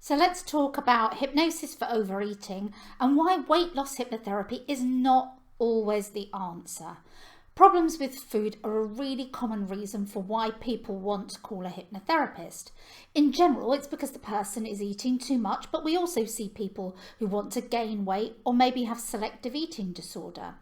So let's talk about hypnosis for overeating and why weight loss hypnotherapy is not always the answer. Problems with food are a really common reason for why people want to call a hypnotherapist. In general, it's because the person is eating too much, but we also see people who want to gain weight or maybe have selective eating disorder.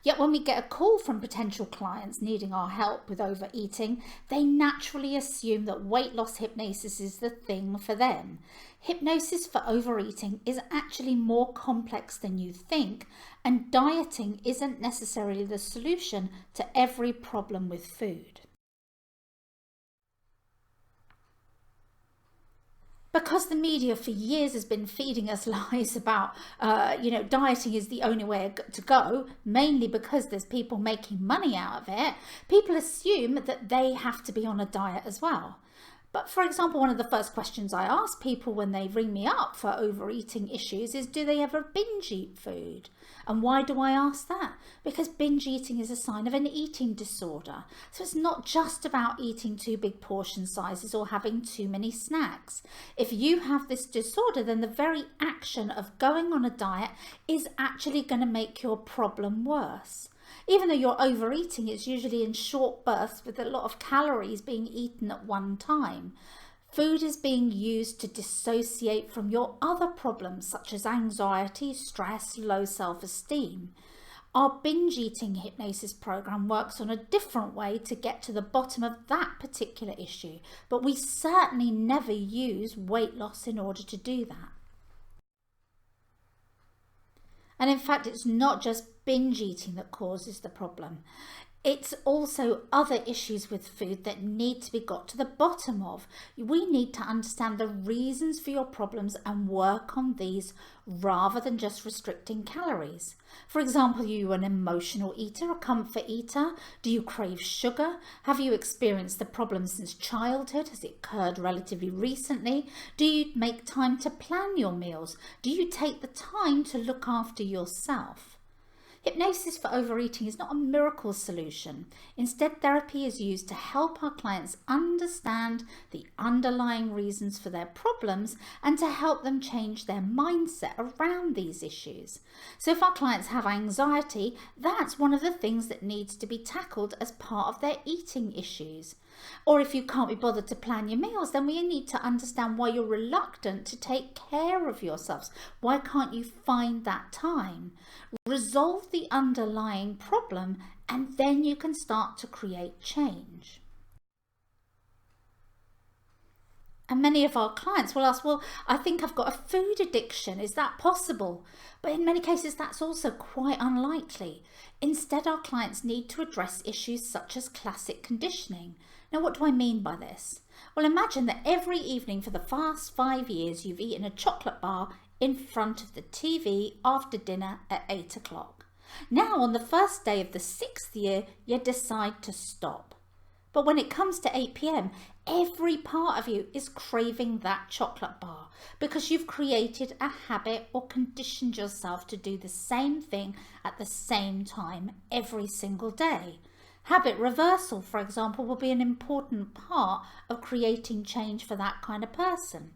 Yet when we get a call from potential clients needing our help with overeating, they naturally assume that weight loss hypnosis is the thing for them. Hypnosis for overeating is actually more complex than you think, and dieting isn't necessarily the solution to every problem with food. Because the media for years has been feeding us lies about, dieting is the only way to go, mainly because there's people making money out of it, people assume that they have to be on a diet as well. But for example, one of the first questions I ask people when they ring me up for overeating issues is, do they ever binge eat food? And why do I ask that? Because binge eating is a sign of an eating disorder. So it's not just about eating too big portion sizes or having too many snacks. If you have this disorder, then the very action of going on a diet is actually going to make your problem worse. Even though you're overeating, it's usually in short bursts with a lot of calories being eaten at one time. Food is being used to dissociate from your other problems such as anxiety, stress, low self-esteem. Our binge eating hypnosis program works on a different way to get to the bottom of that particular issue, but we certainly never use weight loss in order to do that. And in fact, it's not just binge eating that causes the problem. It's also other issues with food that need to be got to the bottom of. We need to understand the reasons for your problems and work on these rather than just restricting calories. For example, are you an emotional eater, a comfort eater? Do you crave sugar? Have you experienced the problem since childhood? Has it occurred relatively recently? Do you make time to plan your meals? Do you take the time to look after yourself? Hypnosis for overeating is not a miracle solution. Instead, therapy is used to help our clients understand the underlying reasons for their problems and to help them change their mindset around these issues. So if our clients have anxiety, that's one of the things that needs to be tackled as part of their eating issues. Or if you can't be bothered to plan your meals, then we need to understand why you're reluctant to take care of yourselves. Why can't you find that time? Resolve the underlying problem, and then you can start to create change. And many of our clients will ask, well, I think I've got a food addiction. Is that possible? But in many cases, that's also quite unlikely. Instead, our clients need to address issues such as classic conditioning. Now, what do I mean by this? Well, imagine that every evening for the past 5 years, you've eaten a chocolate bar in front of the TV after dinner at 8 o'clock. Now, on the first day of the 6th year, you decide to stop. But when it comes to 8 p.m, every part of you is craving that chocolate bar because you've created a habit or conditioned yourself to do the same thing at the same time every single day. Habit reversal, for example, will be an important part of creating change for that kind of person.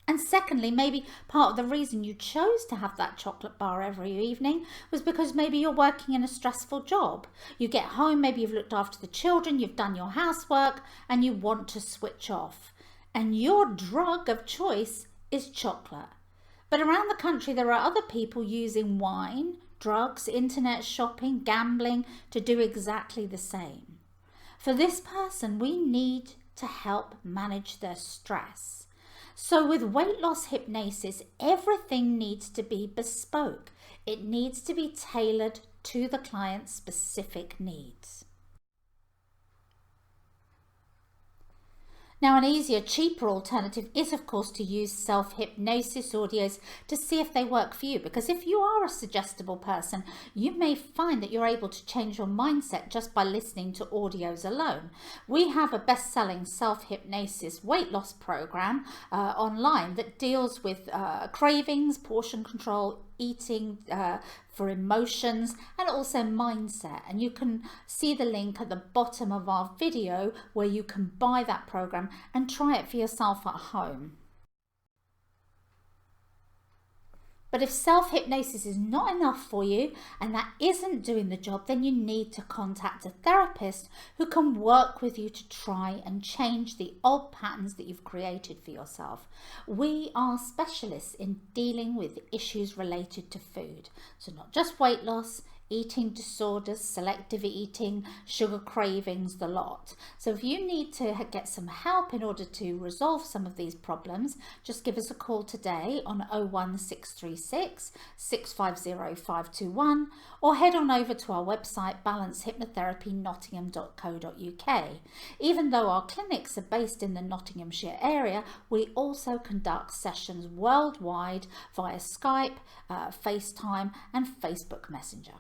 And secondly, maybe part of the reason you chose to have that chocolate bar every evening was because maybe you're working in a stressful job. You get home, maybe you've looked after the children, you've done your housework, and you want to switch off. And your drug of choice is chocolate. But around the country, there are other people using wine, drugs, internet shopping, gambling to do exactly the same. For this person, we need to help manage their stress. So with weight loss hypnosis, everything needs to be bespoke. It needs to be tailored to the client's specific needs. Now, an easier, cheaper alternative is, of course, to use self-hypnosis audios to see if they work for you. Because if you are a suggestible person, you may find that you're able to change your mindset just by listening to audios alone. We have a best-selling self-hypnosis weight loss program online that deals with cravings, portion control, eating for emotions, and also mindset. And you can see the link at the bottom of our video where you can buy that program and try it for yourself at home. But if self-hypnosis is not enough for you and that isn't doing the job, then you need to contact a therapist who can work with you to try and change the old patterns that you've created for yourself. We are specialists in dealing with issues related to food. So not just weight loss, eating disorders, selective eating, sugar cravings, the lot. So if you need to get some help in order to resolve some of these problems, just give us a call today on 01636 650 521 or head on over to our website balancehypnotherapynottingham.co.uk. Even though our clinics are based in the Nottinghamshire area, we also conduct sessions worldwide via Skype, FaceTime and Facebook Messenger.